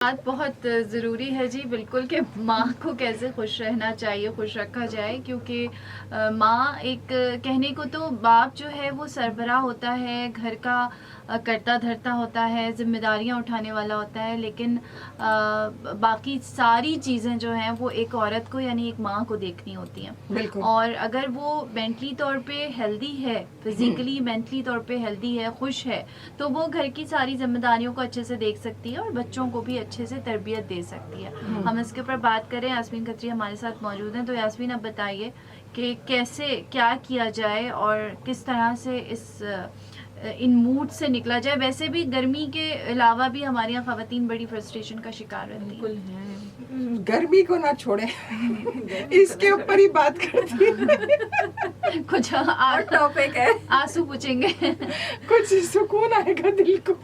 बात बहुत ज़रूरी है जी, बिल्कुल, कि माँ को कैसे खुश रहना चाहिए, खुश रखा जाए, क्योंकि माँ एक कहने को तो बाप जो है वो सरबराह होता है, घर का करता धरता होता है, जिम्मेदारियाँ उठाने वाला होता है, लेकिन बाकी सारी चीज़ें जो हैं वो एक औरत को यानी एक माँ को देखनी होती हैं। और अगर वो मेंटली तौर पे हेल्दी है, फिजिकली मेंटली तौर पे हेल्दी है, खुश है, तो वो घर की सारी जिम्मेदारियों को अच्छे से देख सकती है और बच्चों को भी अच्छे से तरबियत दे सकती है। हम इसके ऊपर बात करें, यास्मीन खत्री हमारे साथ मौजूद हैं। तो यास्मीन, अब बताइए कि कैसे क्या किया जाए और किस तरह से इन मूड से निकला जाए। वैसे भी गर्मी के अलावा भी हमारे यहाँ ख़वातीन बड़ी फ्रस्ट्रेशन का शिकार रहती हैं। गर्मी को ना छोड़े इसके ऊपर ही बात करती है। कुछ और टॉपिक है, आंसू पूछेंगे, कुछ सुकून आएगा दिल को।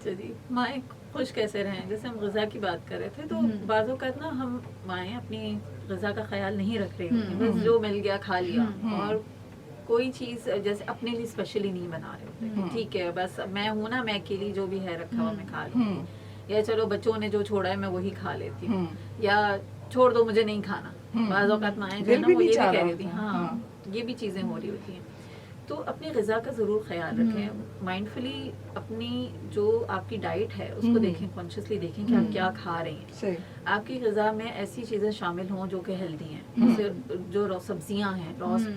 चलिए, माएँ खुश कैसे रहें। जैसे हम ग़िज़ा की बात कर रहे थे, तो बाज़ औक़ात ना हम माएँ अपनी ग़िज़ा का ख्याल नहीं रख रही होती, बस जो मिल गया खा लिया, और कोई चीज़ जैसे अपने लिए स्पेशली नहीं बना रहे होते। ठीक है, बस मैं हूँ ना, मैं अकेली जो भी है रखा हुआ मैं खा लूँगी, या चलो बच्चों ने जो छोड़ा है मैं वही खा लेती हूँ, या छोड़ दो मुझे नहीं खाना। बाज़ औक़ात माएँ जो है ना वो ये भी कह रही थी, हाँ ये भी चीज़ें हो रही होती हैं। तो अपनी ग़िज़ा का ज़रूर ख्याल रखें, माइंडफुली अपनी जो आपकी डाइट है उसको देखें, कॉन्शियसली देखें कि आप क्या खा रही हैं। आपकी ग़िज़ा में ऐसी चीज़ें शामिल हों जो कि हेल्दी हैं, जैसे जो सब्जियां हैं,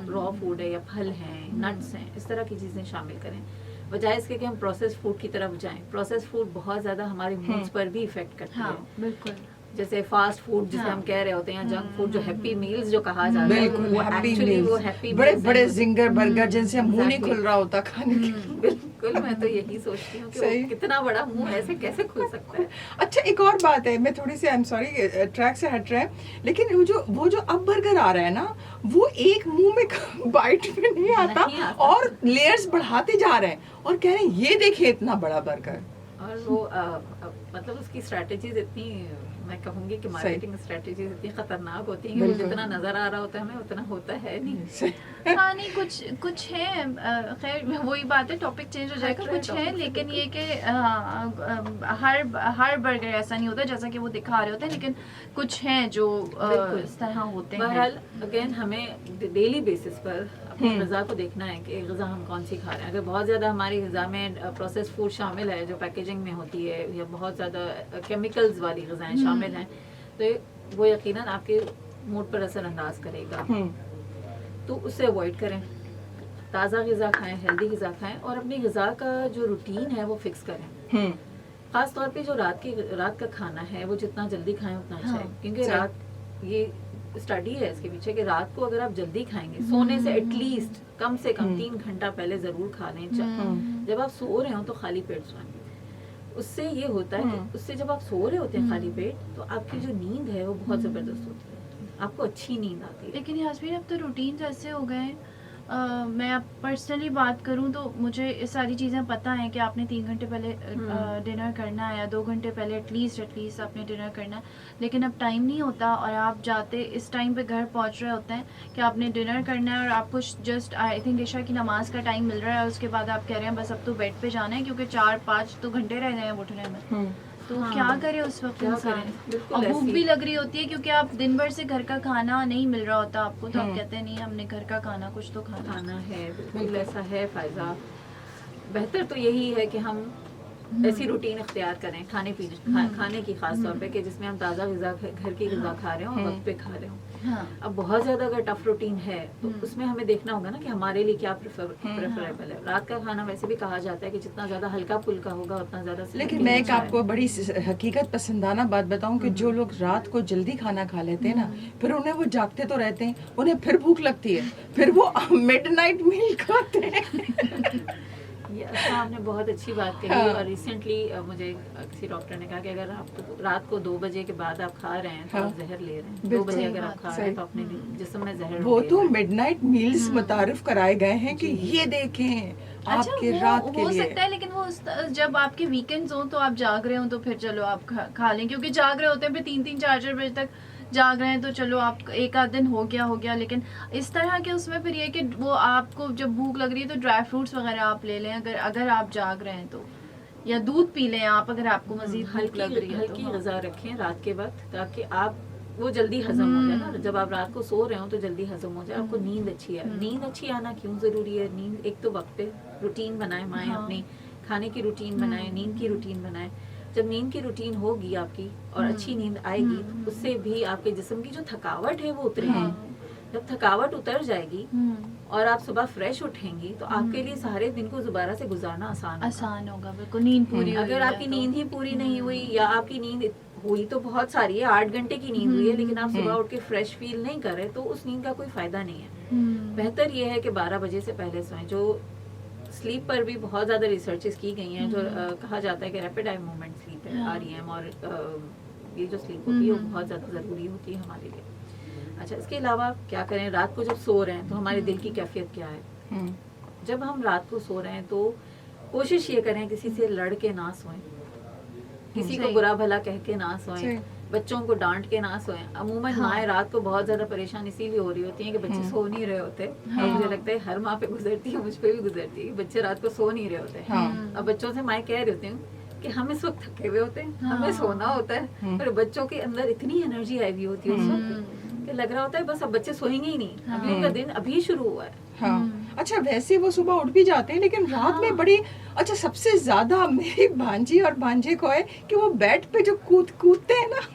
रॉ फूड है, या फल हैं, नट्स हैं, इस तरह की चीज़ें शामिल करें, बजाय इसके कि हम प्रोसेस फूड की तरफ जाएं। प्रोसेस फूड बहुत ज़्यादा हमारे मूड्स पर भी इफ़ेक्ट करती है। बिल्कुल, जैसे फास्ट फूड जिसे हम कह रहे होते हैं, जंक फूड, जो हैप्पी मील्स जो कहा जाता है, वो एक्चुअली वो हैप्पी बड़े बड़े जिंगर बर्गर जिनसे मुंह नहीं खुल रहा होता खाने के। बिल्कुल, मैं तो यही सोचती हूँ कि वो कितना बड़ा मुंह ऐसे कैसे खुल सकता है। अच्छा, एक और बात है, मैं थोड़ी सी आई एम सॉरी ट्रैक से हट रहा है, लेकिन वो जो अब बर्गर आ रहा है ना, वो एक मुंह में बाइट में नहीं आता, और लेयर्स बढ़ाते जा रहे हैं और कह रहे हैं ये देखिए इतना बड़ा बर्गर। और वो मतलब उसकी स्ट्रेटजीज इतनी, मैं कहूँगी कि मार्केटिंग स्ट्रेटजीज इतनी खतरनाक होती हैं कि जितना नजर आ रहा होता है हमें उतना होता है नहीं। हाँ, नहीं, कुछ है, खैर वही बात है, टॉपिक चेंज हो जाएगा। कुछ है, लेकिन ये कि हर बर्गर ऐसा नहीं होता जैसा कि वो दिखा रहे होते हैं, लेकिन कुछ हैं जो इस तरह होते हैं। बहरहाल अगेन हमें डेली बेसिस पर अपनी ग़िज़ा को देखना है कि ग़िज़ा हम कौन सी खा रहे हैं। अगर बहुत ज़्यादा हमारी ग़िज़ा में प्रोसेस फूड शामिल है जो पैकेजिंग में होती है, या बहुत ज़्यादा केमिकल्स वाली ग़िज़ाएँ शामिल हैं, तो वो यकीनन आपके मूड पर असरअंदाज करेगा। तो उससे अवॉइड करें, ताज़ा ग़िज़ा खाएं, हेल्दी ग़िज़ा खाएं, और अपनी ग़िज़ा का जो रूटीन है वो फिक्स करें। ख़ास तौर पे जो रात का खाना है वो जितना जल्दी खाएं उतना अच्छा है, क्योंकि रात, ये स्टडी है इसके पीछे, कि रात को अगर आप जल्दी खाएंगे, सोने से एटलीस्ट कम से कम 3 घंटा पहले ज़रूर खा लें। जब आप सो रहे हो तो खाली पेट सोएं। उससे ये होता है कि उससे जब आप सो रहे होते हैं खाली पेट, तो आपकी जो नींद है वो बहुत ज़बरदस्त होती है, आपको अच्छी नींद आती है। लेकिन यास्मीन, अब तो रूटीन ऐसे हो गए हैं, मैं अब पर्सनली बात करूं तो मुझे ये सारी चीज़ें पता हैं कि आपने 3 घंटे पहले डिनर करना है, या 2 घंटे पहले एटलीस्ट आपने डिनर करना है, लेकिन अब टाइम नहीं होता, और आप जाते इस टाइम पे घर पहुंच रहे होते हैं कि आपने डिनर करना है, और आपको जस्ट आई थिंक इशा की नमाज का टाइम मिल रहा है, उसके बाद आप कह रहे हैं बस अब तो बेड पे जाना है, क्योंकि 4-5 तो घंटे रह गए हैं उठने में। तो क्या करें उस वक्त इंसान? और भूख भी लग रही होती है, क्योंकि आप दिन भर से घर का खाना नहीं मिल रहा होता आपको, तो आप कहते हैं नहीं, हमने घर का खाना कुछ तो खाना है। बिल्कुल ऐसा है फायदा। बेहतर तो यही है कि हम ऐसी रूटीन इख्तियार करें खाने की, खास तौर पे, कि जिसमें हम ताज़ा ग़िज़ा, घर की ग़िज़ा खा रहे हो, वक्त पे खा रहे हो। अब बहुत ज़्यादा अगर टफ रूटीन है तो उसमें हमें देखना होगा ना कि हमारे लिए क्या प्रेफरेबल है। रात का खाना वैसे भी कहा जाता है कि जितना ज़्यादा हल्का फुल्का होगा उतना ज़्यादा। लेकिन मैं एक आपको बड़ी हकीकत पसंदाना बात बताऊं कि जो लोग रात को जल्दी खाना खा लेते हैं ना, फिर उन्हें वो जागते तो रहते हैं, उन्हें फिर भूख लगती है, फिर वो मिडनाइट मील खाते हैं। आपने बहुत अच्छी बात कही। और रिसेंटली मुझे किसी डॉक्टर ने कहा कि अगर आप रात को 2 बजे के बाद आप खा रहे हैं तो आप जहर ले रहे हैं। 2 बजे अगर आप खा रहे हैं तो अपने जिस्म में जहर, वो तो मिडनाइट मील्स मुतारिफ कराए गए हैं कि ये देखें आपके रात के लिए। हो सकता है, लेकिन वो जब आपके वीकेंड्स हो तो आप जाग रहे हो तो फिर चलो आप खा लें, क्योंकि जाग रहे होते हैं फिर 3-3 4-4 बजे तक जाग रहे हैं, तो चलो आप एक आध दिन हो गया। लेकिन इस तरह के उसमें फिर ये कि वो आपको जब भूख लग रही है तो ड्राई फ्रूट्स वगैरह आप ले लें, अगर आप जाग रहे हैं तो या दूध पी लें आप अगर आपको मजीद भूख लग रही है हल्की तो। गज़ा रखें रात के वक्त, ताकि आप वो जल्दी हजम हो जाए ना, जब आप रात को सो रहे हो तो जल्दी हजम हो जाए, आपको नींद अच्छी आए। नींद अच्छी आना क्यों ज़रूरी है? नींद एक तो वक्त पे रूटीन बनाए माएँ, हाँ। अपनी खाने की रूटीन बनाए, नींद की रूटीन बनाए। जब नींद की रूटीन होगी आपकी और अच्छी नींद आएगी, तो उससे भी आपके जिस्म की जो थकावट है वो उतरेगी। जब थकावट उतर जाएगी और आप सुबह फ्रेश उठेंगी, तो आपके लिए सारे दिन को दोबारा से गुजारना आसान होगा, बिल्कुल नींद पूरी हुई अगर है आपकी तो। नींद ही पूरी नहीं हुई, या आपकी नींद हुई तो बहुत सारी है, 8 घंटे की नींद हुई है, लेकिन आप सुबह उठ के फ्रेश फील नहीं कर रहे, तो उस नींद का कोई फायदा नहीं है। बेहतर ये है कि 12 बजे से पहले सोएं। जो स्लीप पर भी बहुत ज़्यादा रिसर्चेस की गई हैं, जो कहा जाता है कि रैपिड आई मूवमेंट स्लीप है, REM, और ये जो स्लीप होती है वो बहुत ज़्यादा ज़रूरी होती है हमारे लिए। अच्छा, इसके अलावा क्या करें? रात को जब सो रहे हैं तो हमारे दिल की कैफियत क्या है? जब हम रात को सो रहे हैं तो कोशिश ये करें किसी से लड़ के ना सोएं, किसी को बुरा भला कह के ना सोएं, बच्चों को डांट के ना सोएं। अमूमन माएँ रात को बहुत ज्यादा परेशान इसीलिए हो रही होती हैं कि बच्चे सो नहीं रहे होते। और मुझे लगता है हर माँ पे गुजरती है, मुझ पे भी गुजरती है, बच्चे रात को सो नहीं रहे होते। अब बच्चों से माएँ कह रही होती हैं कि हम इस वक्त थके हुए होते हैं, हमें सोना होता है, पर बच्चों के अंदर इतनी एनर्जी आई हुई होती है उस वक्त कि लग रहा होता है बस अब बच्चे सोएंगे ही नहीं, अभी उनका दिन अभी शुरू हुआ है। हाँ, अच्छा वैसे वो सुबह उठ भी जाते हैं, लेकिन रात में बड़ी अच्छा सबसे ज्यादा मेरी भांजी और भांजे को है कि वो बेड पे जो कूदते हैं ना,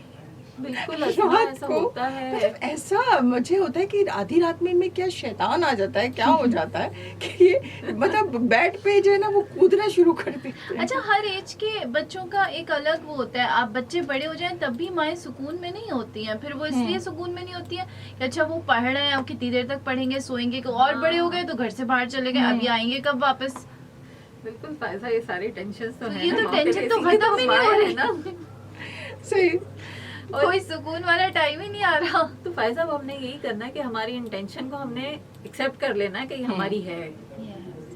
बिल्कुल रात ऐसा को होता है। मतलब ऐसा मुझे होता है कि आधी रात में इनमें क्या शैतान आ जाता है, क्या हो जाता है कि ये मतलब बेड पे जो है ना वो कूदना शुरू कर देते हैं। अच्छा, हर एज के बच्चों का एक अलग वो होता है। आप बच्चे बड़े हो जाएं तब भी माएँ सुकून में नहीं होती हैं, फिर वो इसलिए सुकून में नहीं होती हैं कि अच्छा वो पढ़ रहे हैं, अब कितनी देर तक पढ़ेंगे, सोएंगे, और बड़े हो गए तो घर से बाहर चले गए, अभी आएंगे कब वापस। बिल्कुल फायदा, ये सारी टेंशन तो है, ये तो टेंशन तो खत्म ही नहीं हो रही ना, सही, कोई सुकून वाला टाइम ही नहीं आ रहा। तो फायदा अब हमने यही करना है कि हमारी इंटेंशन को हमने एक्सेप्ट कर लेना है कि ये हमारी है।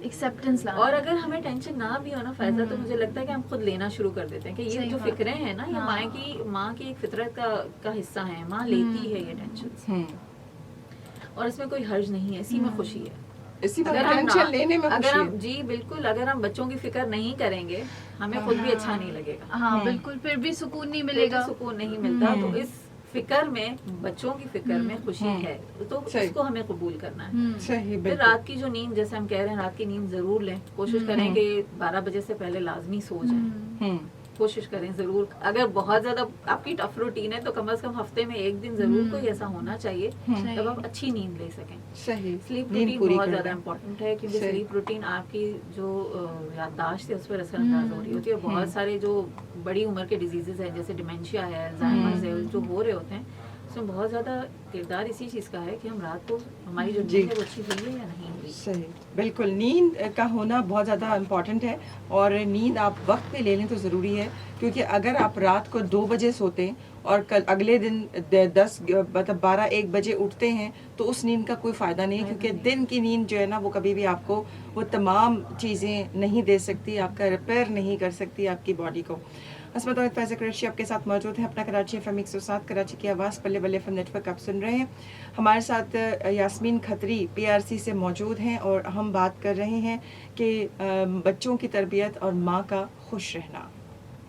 एक्सेप्टेंस लाना। और अगर हमें टेंशन ना भी हो ना फायदा, तो मुझे लगता है कि हम खुद लेना शुरू कर देते हैं कि ये जो फिक्रें हैं ना, ये माँ की एक फितरत का हिस्सा है। माँ लेती है ये टेंशन, और इसमें कोई हर्ज नहीं है, इसी में खुशी है। इसी में टेंशन लेने में खुशी है। जी बिल्कुल, अगर हम बच्चों की फिक्र नहीं करेंगे, हमें खुद भी अच्छा नहीं लगेगा। हाँ बिल्कुल, फिर भी सुकून नहीं मिलेगा, सुकून नहीं मिलता। तो इस फिक्र में, बच्चों की फिक्र में खुशी है, तो उसको हमें कबूल करना है। सही, फिर रात की जो नींद, जैसे हम कह रहे हैं, रात की नींद जरूर लें। कोशिश करें कि 12 बजे से पहले लाजमी सो जाएं। कोशिश करें जरूर। अगर बहुत ज्यादा आपकी टफ रूटीन है तो कम से कम हफ्ते में एक दिन जरूर कोई ऐसा होना चाहिए तब आप अच्छी नींद ले सकें। सही, स्लीप रूटीन बहुत ज्यादा इम्पोर्टेंट है, क्योंकि स्लीप रूटीन आपकी जो याददाश्त है उस पर असरअंदाज हो रही होती है। बहुत सारे जो बड़ी उम्र के डिजीजेज हैं, जैसे डिमेंशिया है, अल्जाइमर्स है, जो हो रहे होते हैं, उसमें बहुत ज्यादा किरदार इसी चीज का है कि हम रात को हमारी जो नींद है वो अच्छी हुई है या नहीं हुई। सही, बिल्कुल, नींद का होना बहुत ज़्यादा इम्पॉर्टेंट है, और नींद आप वक्त पे ले लें तो ज़रूरी है, क्योंकि अगर आप रात को 2 बजे सोते हैं और कल अगले दिन 10 मतलब 12-1 बजे उठते हैं तो उस नींद का कोई फ़ायदा नहीं है, क्योंकि दिन की नींद जो है ना वो कभी भी आपको वो तमाम चीज़ें नहीं दे सकती, आपका रिपेयर नहीं कर सकती आपकी बॉडी को। अस्मत और फैज़ कुरैशी आपके साथ मौजूद है, अपना कराची FM 107 कराची की आवाज़ बल्ले बल्ले FM नेटवर्क आप सुन रहे हैं। हमारे साथ यास्मीन खत्री PRC से मौजूद हैं, और हम बात कर रहे हैं कि बच्चों की तरबियत और माँ का खुश रहना।